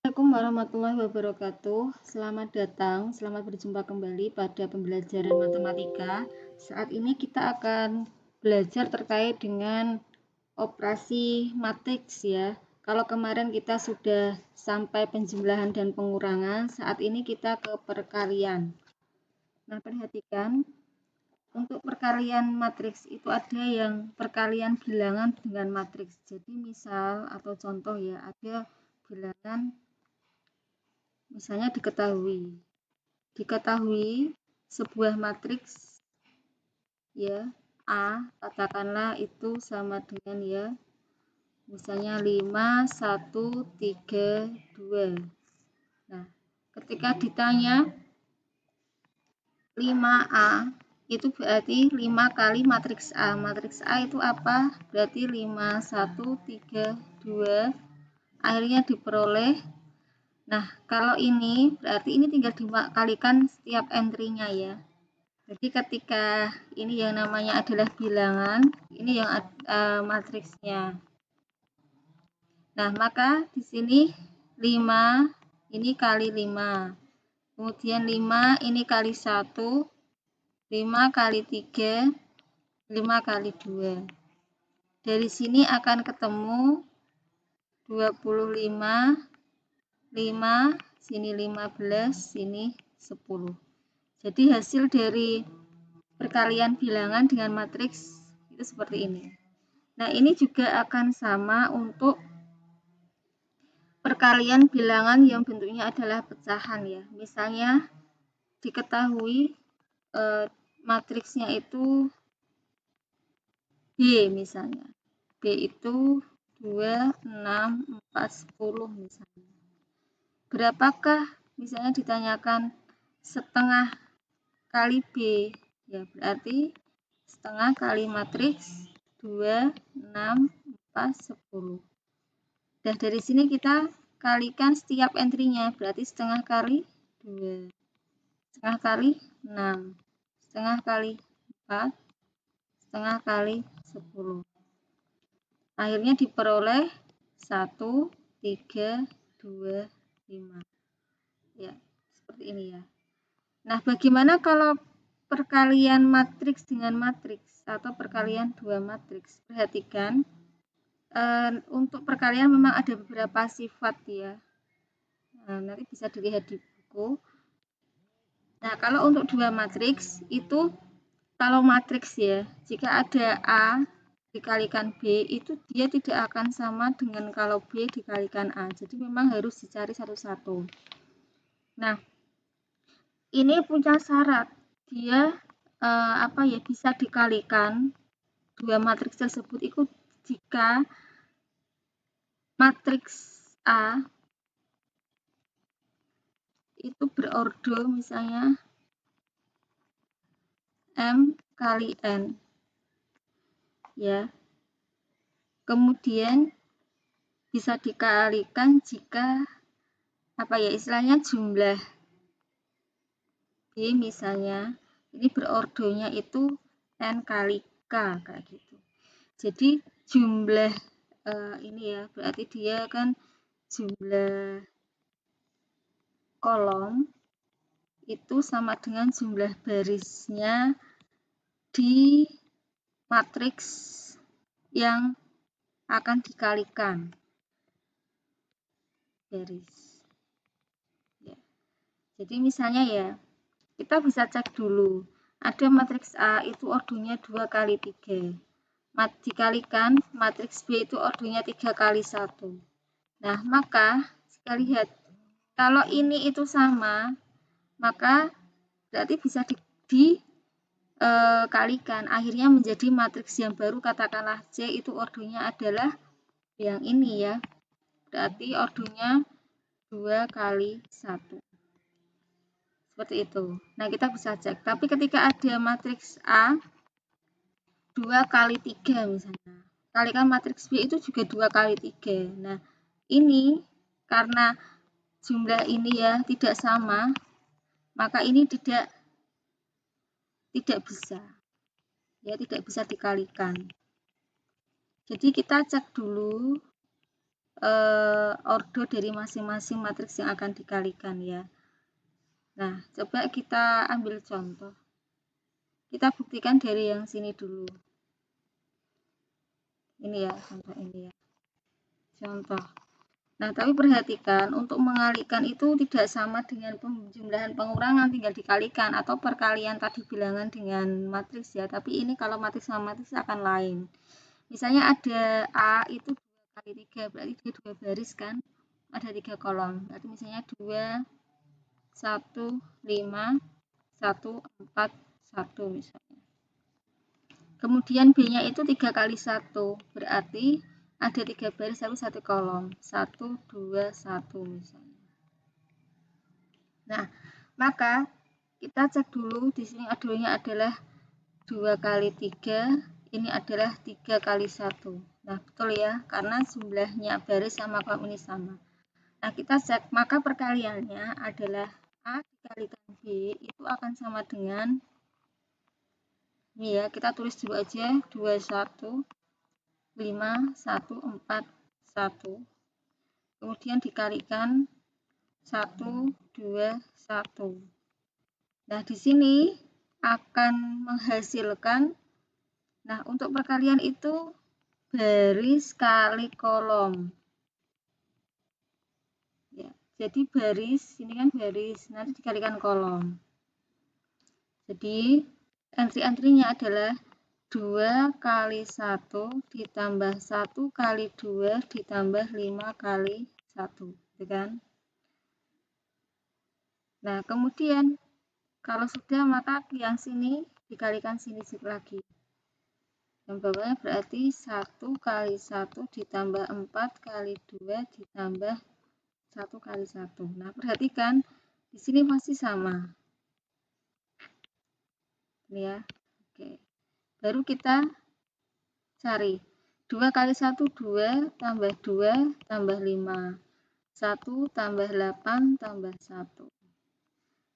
Assalamualaikum warahmatullahi wabarakatuh. Selamat datang, selamat berjumpa kembali pada pembelajaran matematika. Saat ini kita akan belajar terkait dengan operasi matriks ya. Kalau kemarin kita sudah sampai penjumlahan dan pengurangan, saat ini kita ke perkalian. Nah, perhatikan, untuk perkalian matriks itu ada yang perkalian bilangan dengan matriks. Jadi misal atau contoh ya, ada bilangan misalnya diketahui sebuah matriks ya A, katakanlah itu sama dengan ya misalnya 5 1 3 2. Nah, ketika ditanya 5A itu berarti 5 kali matriks A. Matriks A itu apa? Berarti 5 1 3 2 akhirnya diperoleh. Nah, kalau ini berarti ini tinggal dikalikan setiap entry-nya ya. Jadi ketika ini yang namanya adalah bilangan, ini yang matriksnya. Nah, maka di sini 5 ini kali 5. Kemudian 5 ini kali 1, 5 kali 3, 5 kali 2. Dari sini akan ketemu 25, 5, sini 15, sini 10. Jadi hasil dari perkalian bilangan dengan matriks itu seperti ini. Nah, ini juga akan sama untuk perkalian bilangan yang bentuknya adalah pecahan ya. Misalnya diketahui matriksnya itu B misalnya. B itu 2, 6, 4, 10 misalnya. Berapakah misalnya ditanyakan setengah kali B, ya berarti setengah kali matriks 2, 6, 4, 10. Dan dari sini kita kalikan setiap entry-nya, berarti setengah kali 2, setengah kali 6, setengah kali 4, setengah kali 10. Akhirnya diperoleh 1, 3, 2, 5. Ya, seperti ini ya. Nah, bagaimana kalau perkalian matriks dengan matriks atau perkalian dua matriks? Perhatikan, untuk perkalian memang ada beberapa sifat ya. Nah, nanti bisa dilihat di buku. Nah, kalau untuk dua matriks itu, kalau matriks ya, jika ada A dikalikan B, itu dia tidak akan sama dengan kalau B dikalikan A. Jadi memang harus dicari satu-satu. Nah, ini punya syarat, dia bisa dikalikan dua matriks tersebut itu jika matriks A itu berordo misalnya M kali N ya. Kemudian bisa dikalikan jika istilahnya jumlah B misalnya ini berordonya itu N kali K kayak gitu. Jadi jumlah ini ya berarti dia kan jumlah kolom itu sama dengan jumlah barisnya di matriks yang akan dikalikan baris ya. Jadi misalnya ya kita bisa cek dulu, ada matriks A itu ordonya 2 kali 3, dikalikan matriks B itu ordonya 3 kali 1. Nah, maka kita lihat kalau ini itu sama, maka berarti bisa dikalikan, akhirnya menjadi matriks yang baru, katakanlah C itu ordonya adalah yang ini ya, berarti ordonya 2 kali 1. Seperti itu. Nah, kita bisa cek. Tapi ketika ada matriks A 2 kali 3 misalnya. Kalikan matriks B itu juga 2 kali 3. Nah, ini karena jumlah ini ya tidak sama, maka ini tidak bisa. Ya, tidak bisa dikalikan. Jadi kita cek dulu ordo dari masing-masing matriks yang akan dikalikan ya. Nah, coba kita ambil contoh. Kita buktikan dari yang sini dulu. Ini ya, contoh ini ya. Contoh. Nah, tapi perhatikan untuk mengalihkan itu tidak sama dengan penjumlahan pengurangan tinggal dikalikan atau perkalian tadi bilangan dengan matriks ya. Tapi ini kalau matriks sama matriks akan lain. Misalnya ada A itu 2 kali 3, berarti dia 2 baris kan? Ada 3 kolom. Berarti misalnya 2, 1, 5, 1, 4, 1 misalnya. Kemudian B-nya itu 3 kali 1, berarti ada 3 baris tapi 1 kolom. 1, 2, 1 misalnya. Nah, maka kita cek dulu di sini aduannya adalah 2 kali 3, ini adalah 3 kali 1. Nah, betul ya, karena jumlahnya baris sama kolom ini sama. Nah, kita cek, maka perkaliannya adalah A dikalikan B itu akan sama dengan ini ya, kita tulis dulu aja 21 5 1 4 1. Kemudian dikalikan 1 2 1. Nah, di sini akan menghasilkan, nah untuk perkalian itu baris kali kolom. Ya, jadi baris, ini kan baris, nanti dikalikan kolom. Jadi entry-entrynya adalah 2 kali 1 ditambah 1 kali 2 ditambah 5 kali 1, gitu kan? Nah, kemudian kalau sudah maka yang sini dikalikan sini lagi. Yang bawahnya berarti 1 kali 1 ditambah 4 kali 2 ditambah 1 kali 1. Nah, perhatikan di sini masih sama. Ini ya. Oke. Baru kita cari 2 kali 1 2 tambah 2 tambah 5 1 tambah 8 tambah 1.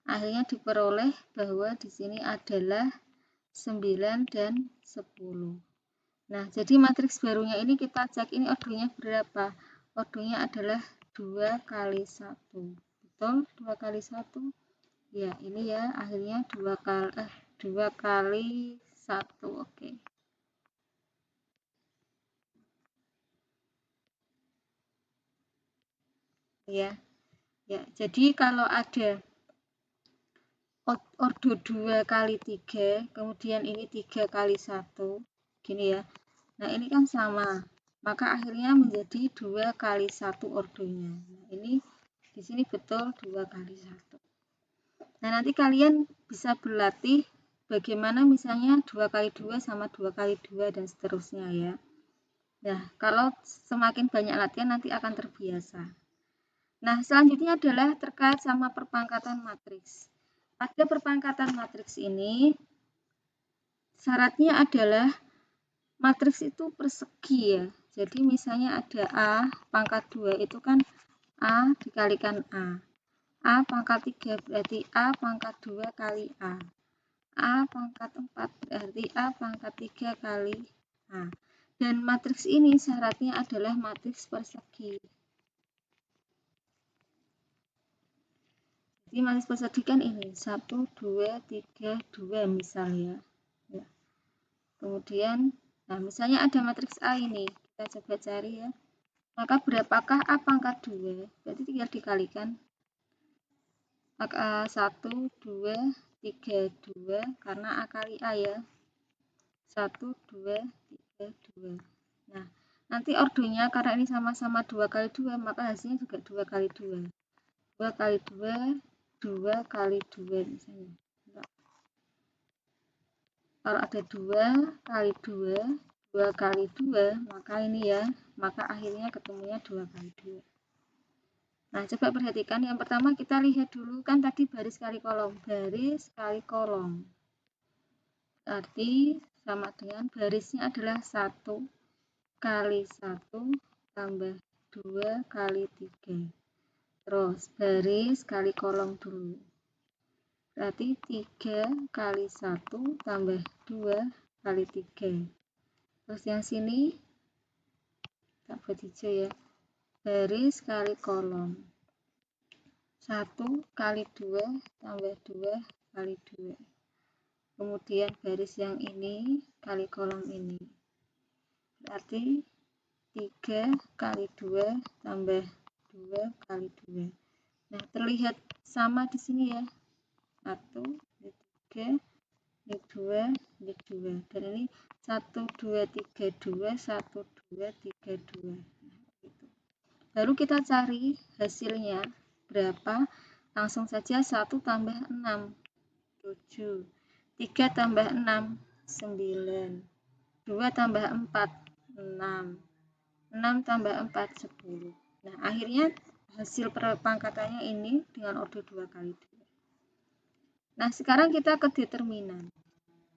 Akhirnya diperoleh bahwa di sini adalah 9 dan 10. Nah, jadi matriks barunya ini kita cek ini ordonya berapa? Ordonya adalah 2 kali 1. Betul? 2 kali 1? Ya, ini ya akhirnya 2 kali 1. Oke. Ya. Ya, jadi kalau ada ordo 2 kali 3, kemudian ini 3 kali 1, gini ya. Nah, ini kan sama. Maka akhirnya menjadi 2 kali 1 ordonya. Nah, ini di sini betul 2 kali 1. Nah, nanti kalian bisa berlatih bagaimana misalnya 2 kali 2 sama 2 kali 2 dan seterusnya ya. Nah, kalau semakin banyak latihan nanti akan terbiasa. Nah, selanjutnya adalah terkait sama perpangkatan matriks. Pada perpangkatan matriks ini, syaratnya adalah matriks itu persegi ya. Jadi misalnya ada A pangkat 2 itu kan A dikalikan A. A pangkat 3 berarti A pangkat 2 kali A. A pangkat 4 berarti A pangkat 3 kali A. Dan matriks ini syaratnya adalah matriks persegi. Jadi matriks persegi kan ini 1, 2, 3, 2 misalnya. Ya. Kemudian, nah misalnya ada matriks A ini, kita coba cari ya. Maka berapakah A pangkat 2? Berarti tinggal dikalikan. Maka 1, 2, 3, 2, karena A kali A ya. 1, 2, 3, 2. Nah, nanti ordonya karena ini sama-sama 2 kali 2, maka hasilnya juga 2 kali 2. 2 kali 2, 2 kali 2 misalnya. Kalau ada 2 kali 2, 2 kali 2, maka ini ya, maka akhirnya ketemunya 2 kali 2. Nah, coba perhatikan. Yang pertama kita lihat dulu, kan tadi baris kali kolom. Baris kali kolom. Berarti sama dengan barisnya adalah 1 kali 1 tambah 2 kali 3. Terus baris kali kolom dulu. Berarti 3 kali 1 tambah 2 kali 3. Terus yang sini tak buat hijau ya. Baris kali kolom. 1 kali 2 tambah 2 kali 2. Kemudian baris yang ini kali kolom ini. Berarti 3 kali 2 tambah 2 kali 2. Nah, terlihat sama di sini ya. 1, ini 3, ini 2, ini 2. Dan ini 1, 2, 3, 2, 1, 2, 3, 2. Nah, gitu. Baru kita cari hasilnya berapa. Langsung saja 1 tambah 6, 7. 3 tambah 6, 9. 2 tambah 4, 6. 6 tambah 4, 10. Nah, akhirnya hasil perpangkatannya ini dengan ordo 2 kali 2. Nah, sekarang kita ke determinan.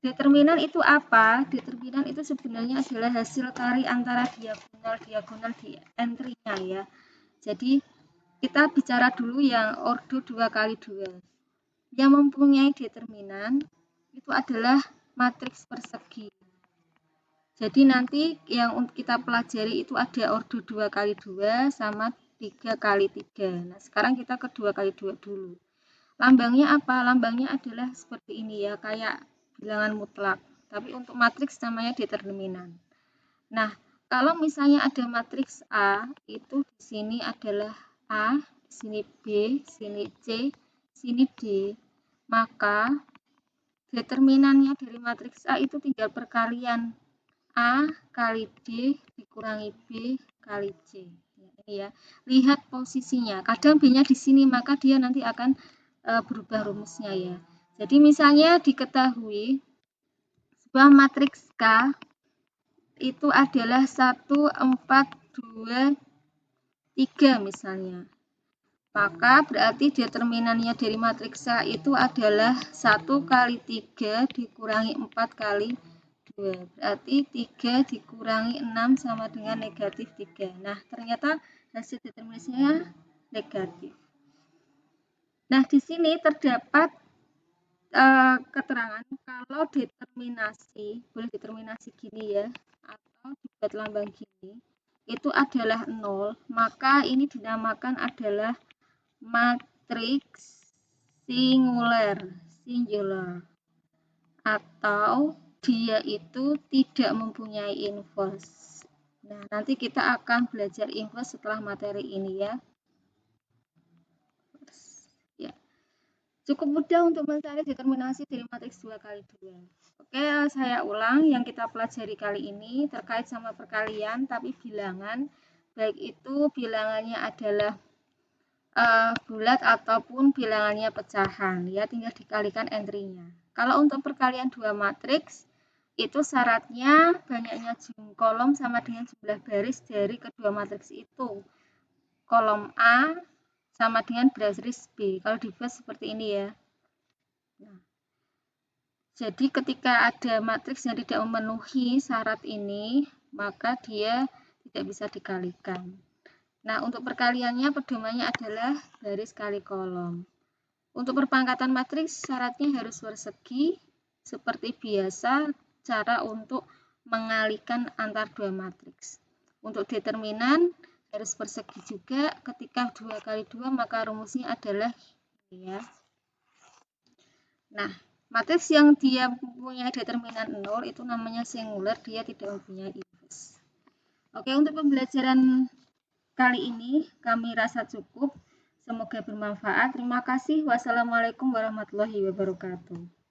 Determinan itu apa? Determinan itu sebenarnya adalah hasil kali antara diagonal di entry-nya ya. Jadi, kita bicara dulu yang ordo 2 kali 2. Yang mempunyai determinan itu adalah matriks persegi. Jadi nanti yang kita pelajari itu ada ordo 2 kali 2 sama 3 kali 3. Nah, sekarang kita ke 2 kali 2 dulu. Lambangnya apa? Lambangnya adalah seperti ini ya, kayak bilangan mutlak. Tapi untuk matriks namanya determinan. Nah, kalau misalnya ada matriks A, itu di sini adalah A, di sini B, sini C, sini D. Maka determinannya dari matriks A itu tinggal perkalian A kali D dikurangi B kali C. Ini ya. Lihat posisinya. Kadang B-nya di sini, maka dia nanti akan berubah rumusnya ya. Jadi misalnya diketahui sebuah matriks K itu adalah 1, 4, 2, 3 misalnya. Maka berarti determinannya dari matriks A itu adalah 1 kali 3 dikurangi 4 kali 2. Berarti 3 dikurangi 6 sama dengan negatif 3. Nah, ternyata hasil determinasinya negatif. Nah, di sini terdapat keterangan kalau determinasi, boleh determinasi gini ya, atau dibuat lambang gini, itu adalah 0, maka ini dinamakan adalah matriks singular, atau dia itu tidak mempunyai inverse. Nah, nanti kita akan belajar inverse setelah materi ini ya. Cukup mudah untuk mencari determinasi dari matriks 2 kali 2. Oke, saya ulang yang kita pelajari kali ini terkait sama perkalian tapi bilangan, baik itu bilangannya adalah bulat ataupun bilangannya pecahan, ya tinggal dikalikan entry-nya. Kalau untuk perkalian dua matriks, itu syaratnya banyaknya kolom sama dengan jumlah baris dari kedua matriks itu. Kolom A sama dengan baris B. Kalau dibuat seperti ini ya. Nah, jadi ketika ada matriks yang tidak memenuhi syarat ini, maka dia tidak bisa dikalikan. Nah, untuk perkaliannya pedomannya adalah baris kali kolom. Untuk perpangkatan matriks syaratnya harus persegi. Seperti biasa cara untuk mengalikan antar dua matriks. Untuk determinan harus persegi juga. Ketika 2 kali 2 maka rumusnya adalah ini ya. Nah, matriks yang dia mempunyai determinan 0 itu namanya singular, dia tidak mempunyai inverse. Oke, untuk pembelajaran kali ini kami rasa cukup. Semoga bermanfaat. Terima kasih. Wassalamualaikum warahmatullahi wabarakatuh.